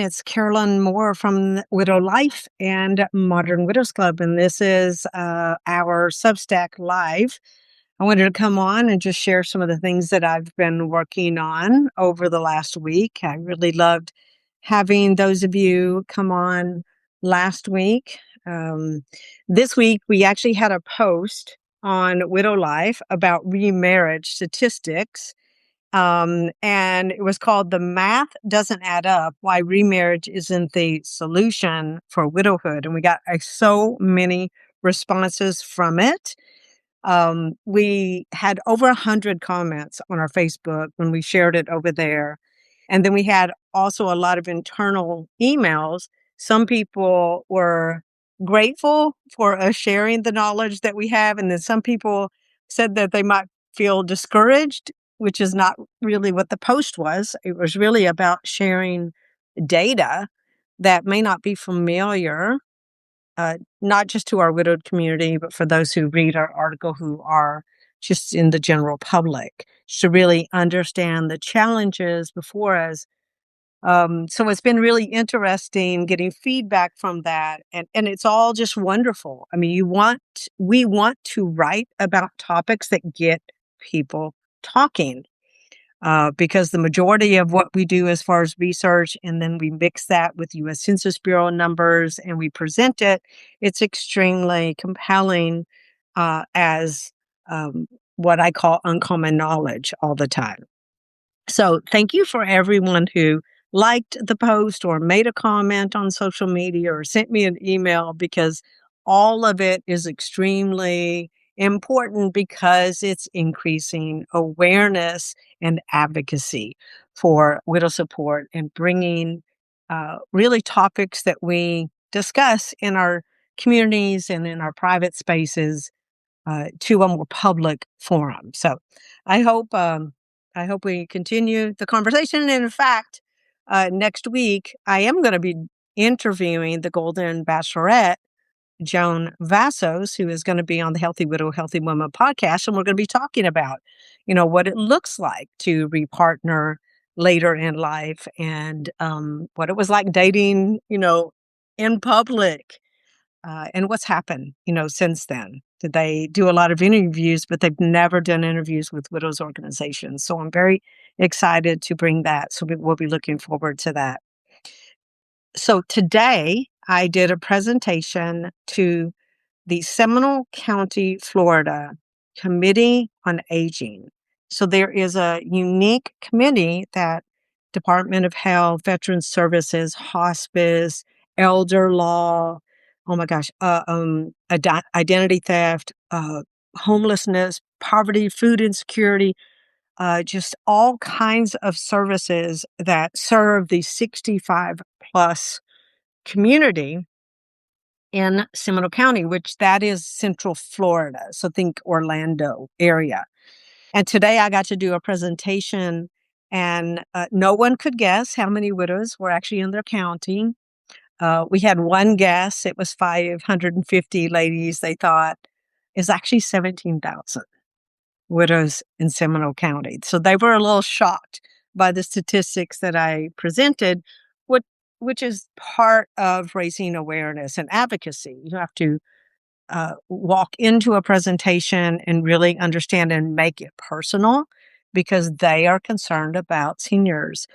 It's Carolyn Moor from Widow Life and Modern Widows Club, and this is our Substack Live. I wanted to come on and just share some of the things that I've been working on over the last week. I really loved having those of you come on last week. This week, we actually had a post on Widow Life about remarriage statistics. And it was called "The Math Doesn't Add Up: Why Remarriage Isn't the Solution for Widowhood." And we got so many responses from it. We had over 100 comments on our Facebook when we shared it over there. And then we had also a lot of internal emails. Some people were grateful for us sharing the knowledge that we have. And then some people said that they might feel discouraged, which is not really what the post was. It was really about sharing data that may not be familiar, not just to our widowed community, but for those who read our article who are just in the general public, to really understand the challenges before us. So it's been really interesting getting feedback from that. And it's all just wonderful. I mean, we want to write about topics that get people talking. Because the majority of what we do as far as research, and then we mix that with U.S. Census Bureau numbers and we present it, it's extremely compelling as what I call uncommon knowledge all the time. So thank you for everyone who liked the post or made a comment on social media or sent me an email, because all of it is extremely important because it's increasing awareness and advocacy for widow support and bringing really topics that we discuss in our communities and in our private spaces to a more public forum. So I hope we continue the conversation. And in fact, next week I am going to be interviewing the Golden Bachelorette, Joan Vassos, who is going to be on the Healthy Widow, Healthy Woman podcast. And we're going to be talking about, what it looks like to repartner later in life and what it was like dating, in public and what's happened, since then. Did they do a lot of interviews, but they've never done interviews with widows organizations. So I'm very excited to bring that. So we'll be looking forward to that. So today I did a presentation to the Seminole County, Florida Committee on Aging. So there is a unique committee that Department of Health, Veterans Services, Hospice, Elder Law, oh my gosh, identity theft, homelessness, poverty, food insecurity, just all kinds of services that serve the 65 plus community in Seminole County, which that is Central Florida. So think Orlando area. And today I got to do a presentation, and no one could guess how many widows were actually in their county. We had one guess. It was 550 ladies. They thought is actually 17,000 widows in Seminole County. So they were a little shocked by the statistics that I presented, which is part of raising awareness and advocacy. You have to walk into a presentation and really understand and make it personal, because they are concerned about seniors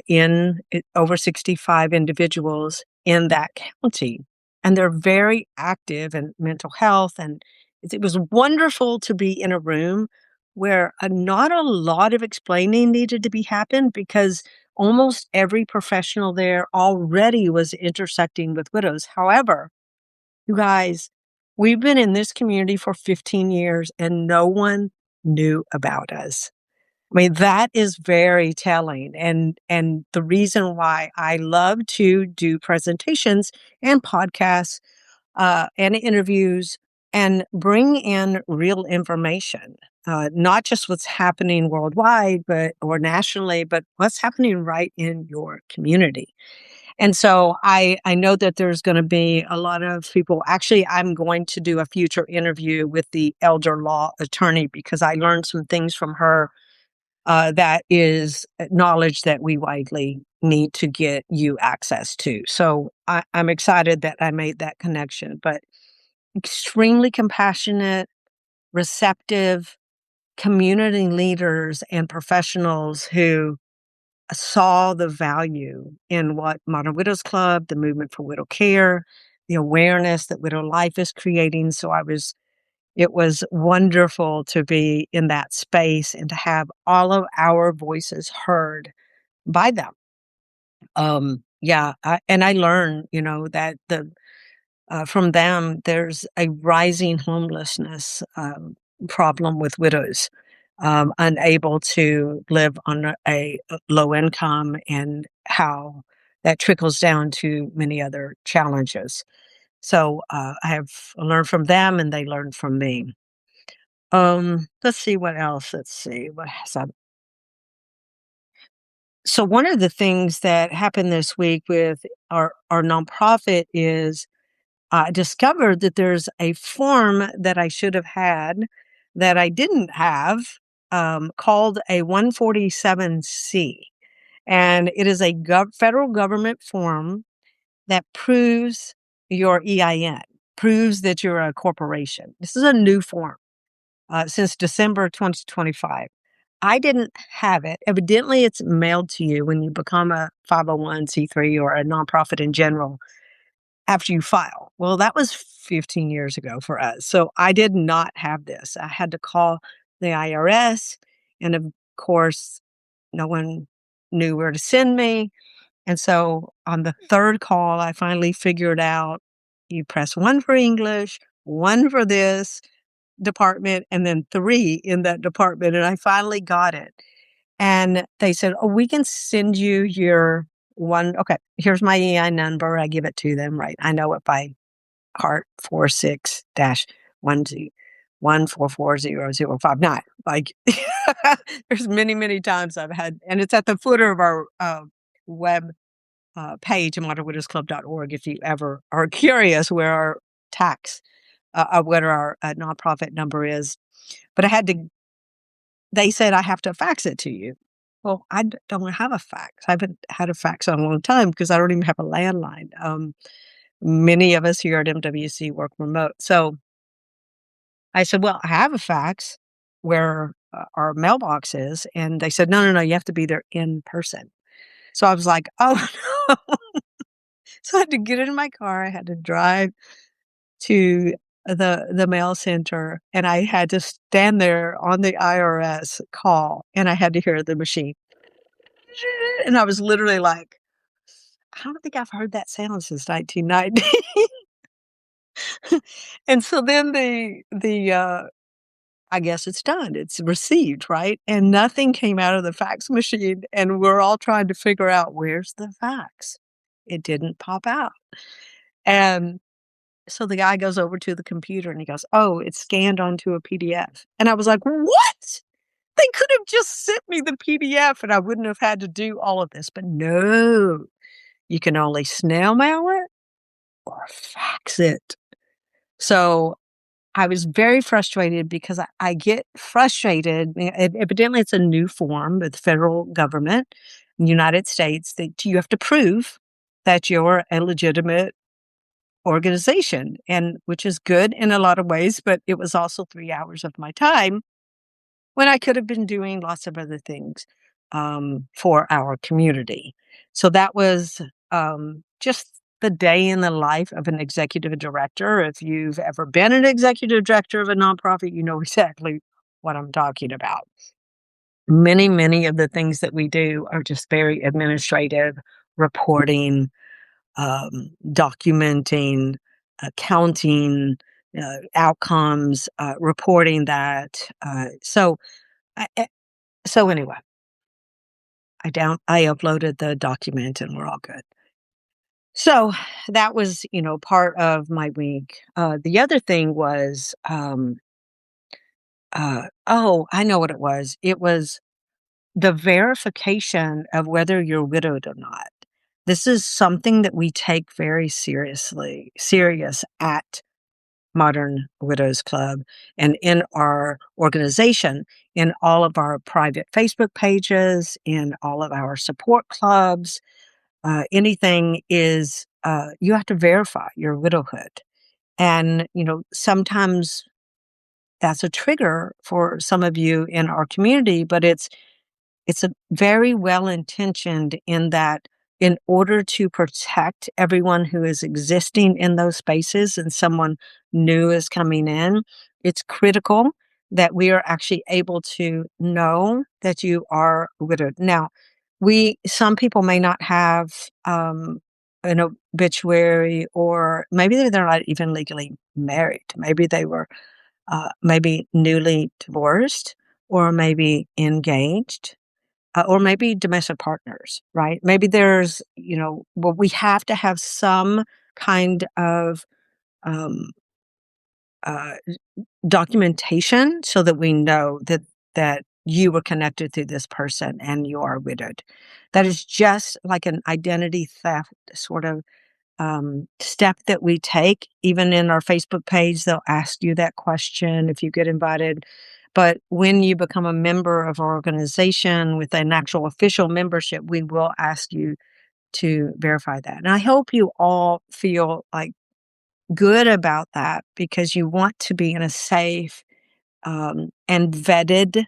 in over 65 individuals in that county. And they're very active in mental health. And it was wonderful to be in a room where not a lot of explaining needed to be happened, because almost every professional there already was intersecting with widows. However, you guys, we've been in this community for 15 years and no one knew about us. I mean, that is very telling. And the reason why I love to do presentations and podcasts and interviews and bring in real information, not just what's happening worldwide or nationally, but what's happening right in your community. And so I know that there's going to be a lot of people. Actually, I'm going to do a future interview with the elder law attorney, because I learned some things from her that is knowledge that we widely need to get you access to. So I'm excited that I made that connection, but extremely compassionate, receptive community leaders and professionals who saw the value in what Modern Widows Club, the movement for widow care, the awareness that Widow Life is creating. So it was wonderful to be in that space and to have all of our voices heard by them. And I learned, that from them, there's a rising homelessness problem with widows, unable to live on a low income, and how that trickles down to many other challenges. So I have learned from them, and they learned from me. Let's see what else. Let's see what has I. So one of the things that happened this week with our nonprofit is I discovered that there's a form that I should have had that I didn't have, called a 147C. And it is a federal government form that proves your EIN, proves that you're a corporation. This is a new form since December 2025. I didn't have it. Evidently, it's mailed to you when you become a 501c3 or a nonprofit in general after you file. Well, that was 15 years ago for us. So I did not have this. I had to call the IRS. And of course, no one knew where to send me. And so on the third call, I finally figured out you press one for English, one for this department, and then three in that department. And I finally got it. And they said, "Oh, we can send you your one." Okay, here's my EI number. I give it to them, right? I know it by heart, 46-1144005. Like, there's many, many times I've had, and it's at the footer of our web page, modernwidowsclub.org, if you ever are curious where our tax, what our nonprofit number is. But they said, I have to fax it to you. Well, don't have a fax. I haven't had a fax in a long time because I don't even have a landline. Many of us here at MWC work remote. So I said, well, I have a fax where our mailbox is. And they said, no, you have to be there in person. So I was like, oh, no. So I had to get in my car. I had to drive to the mail center, and I had to stand there on the IRS call, and I had to hear the machine. And I was literally like, I don't think I've heard that sound since 1990. And so then I guess it's done. It's received, right? And nothing came out of the fax machine, and we're all trying to figure out, where's the fax? It didn't pop out. And so the guy goes over to the computer and he goes, "Oh, it's scanned onto a PDF." And I was like, "What? They could have just sent me the PDF and I wouldn't have had to do all of this." But no, you can only snail mail it or fax it. So I was very frustrated because I get frustrated. Evidently, it's a new form with the federal government in the United States that you have to prove that you're a legitimate organization, and which is good in a lot of ways, but it was also 3 hours of my time when I could have been doing lots of other things for our community. So that was just the day in the life of an executive director. If you've ever been an executive director of a nonprofit, you know exactly what I'm talking about. Many, many of the things that we do are just very administrative, reporting, documenting, counting outcomes, reporting that. So anyway, I uploaded the document and we're all good. So that was, part of my week. The other thing was, oh, I know what it was. It was the verification of whether you're widowed or not. This is something that we take very serious at Modern Widows Club and in our organization, in all of our private Facebook pages, in all of our support clubs, anything is, you have to verify your widowhood. And, sometimes that's a trigger for some of you in our community, but it's a very well intentioned in that in order to protect everyone who is existing in those spaces and someone new is coming in, it's critical that we are actually able to know that you are widowed. Now, some people may not have an obituary, or maybe they're not even legally married. Maybe they were maybe newly divorced, or maybe engaged, or maybe domestic partners, right? Maybe there's, well, we have to have some kind of um, uh, documentation so that we know that you were connected to this person and you are widowed. That is just like an identity theft sort of step that we take. Even in our Facebook page, they'll ask you that question if you get invited. But when you become a member of our organization with an actual official membership, we will ask you to verify that. And I hope you all feel like good about that, because you want to be in a safe and vetted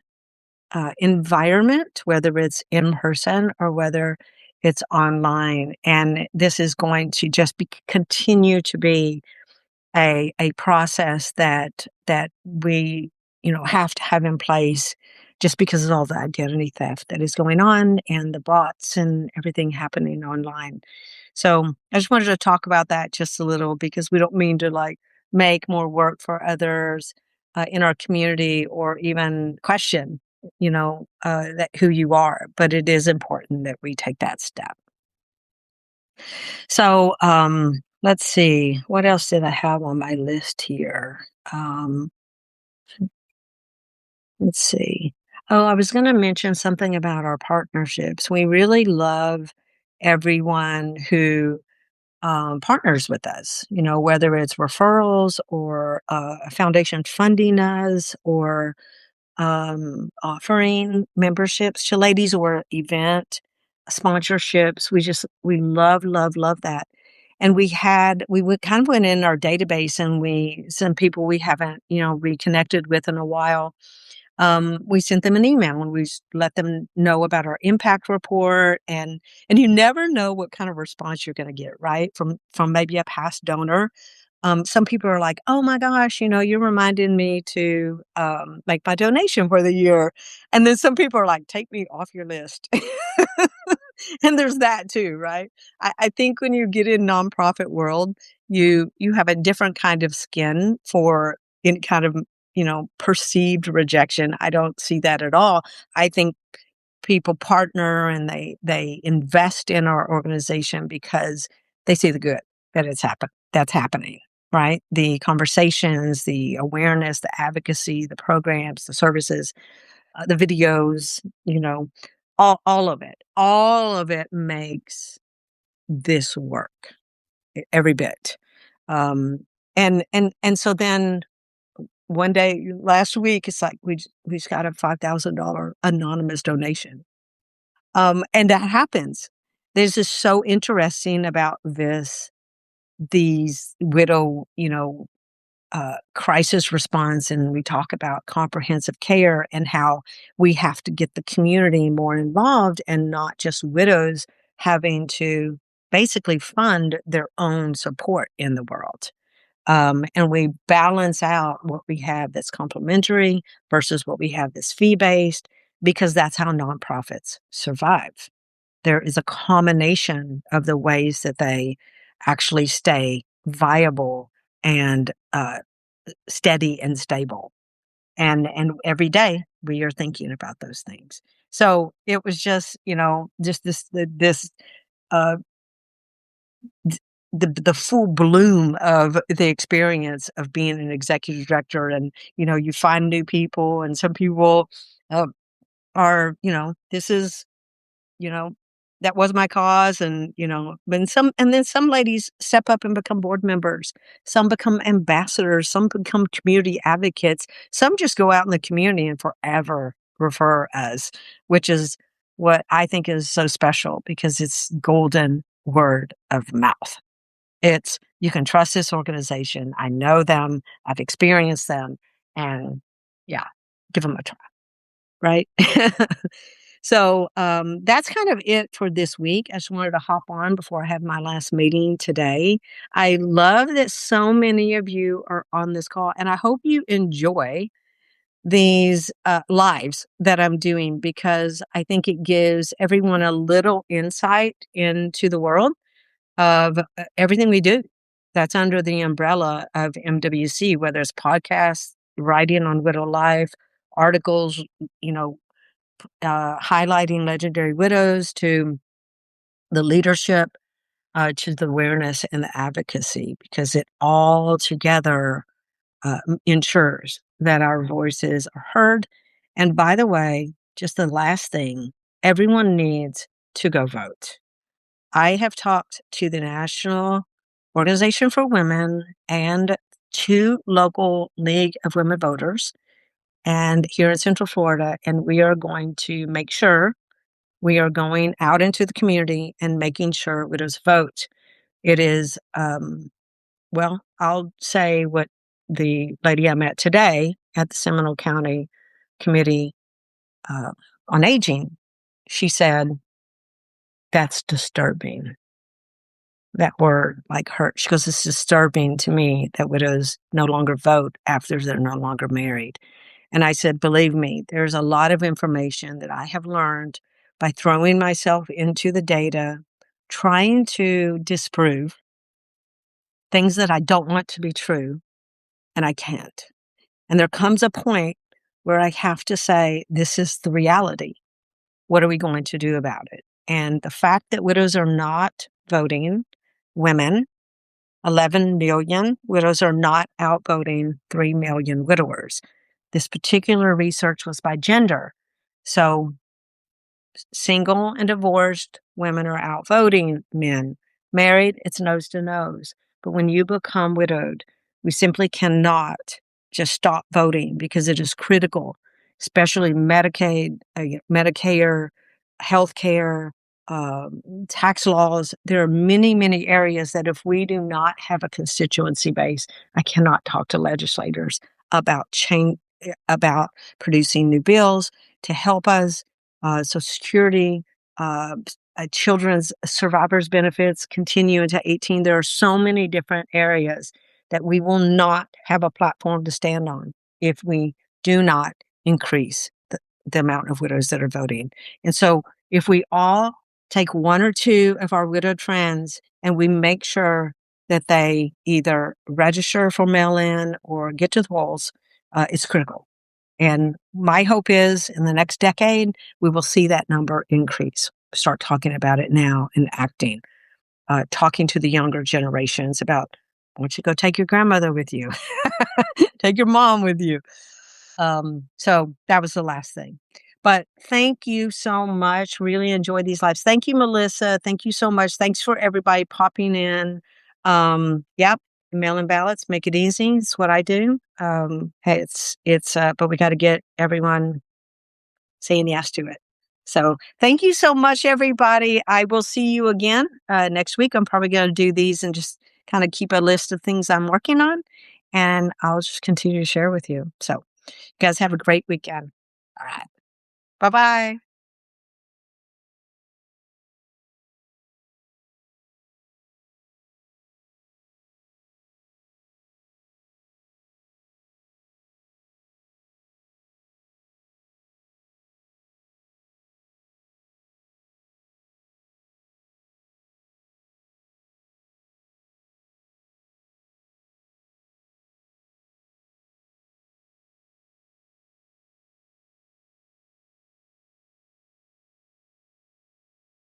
environment, whether it's in person or whether it's online. And this is going to just continue to be a process that we have to have in place, just because of all the identity theft that is going on and the bots and everything happening online. So I just wanted to talk about that just a little, because we don't mean to like make more work for others in our community, or even question that who you are, but it is important that we take that step. So, let's see, what else did I have on my list here? Um, let's see. Oh, I was going to mention something about our partnerships. We really love everyone who partners with us, whether it's referrals, or a foundation funding us, or offering memberships to ladies, or event sponsorships. We love, love, love that. And kind of went in our database, and some people we haven't, reconnected with in a while. We sent them an email, and we let them know about our impact report, and you never know what kind of response you're going to get, right? From maybe a past donor. Some people are like, "Oh my gosh, you're reminding me to make my donation for the year," and then some people are like, "Take me off your list." And there's that too, right? I think when you get in nonprofit world, you have a different kind of skin for any kind of perceived rejection. I don't see that at all. I think people partner and they invest in our organization because they see the good that's happening, right? The conversations, the awareness, the advocacy, the programs, the services, the videos, all of it makes this work, every bit. Um, and so then one day last week, it's like we just got a $5,000 anonymous donation. And that happens. This is so interesting about these widow, crisis response. And we talk about comprehensive care and how we have to get the community more involved, and not just widows having to basically fund their own support in the world. And we balance out what we have that's complementary versus what we have that's fee-based, because that's how nonprofits survive. There is a combination of the ways that they actually stay viable and steady and stable. And every day we are thinking about those things. So it was just this uh, the full bloom of the experience of being an executive director. And you find new people, and some people uh, are this is you know that was my cause. And, and then some ladies step up and become board members. Some become ambassadors. Some become community advocates. Some just go out in the community and forever refer us, which is what I think is so special because it's golden word of mouth. It's, you can trust this organization. I know them. I've experienced them. And yeah, give them a try. Right. So that's kind of it for this week. I just wanted to hop on before I have my last meeting today. I love that so many of you are on this call, and I hope you enjoy these lives that I'm doing because I think it gives everyone a little insight into the world of everything we do that's under the umbrella of MWC, whether it's podcasts, writing on Widow Life, articles, you know, highlighting legendary widows, to the leadership, to the awareness and the advocacy, because it all together ensures that our voices are heard. And by the way, just the last thing, everyone needs to go vote. I have talked to the National Organization for Women and 2 local League of Women Voters and here in Central Florida, and we are going to make sure we are going out into the community and making sure widows vote. It is, well, I'll say what the lady I met today at the Seminole County Committee uh, on Aging, she said, that's disturbing. That word like hurt. She goes, it's disturbing to me that widows no longer vote after they're no longer married. And I said, believe me, there's a lot of information that I have learned by throwing myself into the data, trying to disprove things that I don't want to be true, and I can't. And there comes a point where I have to say, this is the reality. What are we going to do about it? And the fact that widows are not voting, women, 11 million widows are not outvoting 3 million widowers. This particular research was by gender. So single and divorced women are outvoting men. Married, it's nose to nose. But when you become widowed, we simply cannot just stop voting because it is critical, especially Medicaid, Medicare, healthcare, tax laws. There are many, many areas that if we do not have a constituency base, I cannot talk to legislators about change, about producing new bills to help us. Social Security, children's survivors benefits continue into 18. There are so many different areas that we will not have a platform to stand on if we do not increase the amount of widows that are voting. And so if we all take 1 or 2 of our widowed friends and we make sure that they either register for mail-in or get to the polls, it's critical. And my hope is in the next decade, we will see that number increase. Start talking about it now and acting, talking to the younger generations about, why don't you go take your grandmother with you? Take your mom with you. So that was the last thing. But thank you so much. Really enjoy these lives. Thank you, Melissa. Thank you so much. Thanks for everybody popping in. Yep. Mail-in ballots, make it easy. It's what I do. Hey, but we got to get everyone saying yes to it. So thank you so much, everybody. I will see you again next week. I'm probably going to do these and just kind of keep a list of things I'm working on, and I'll just continue to share with you. So you guys have a great weekend. All right. Bye-bye.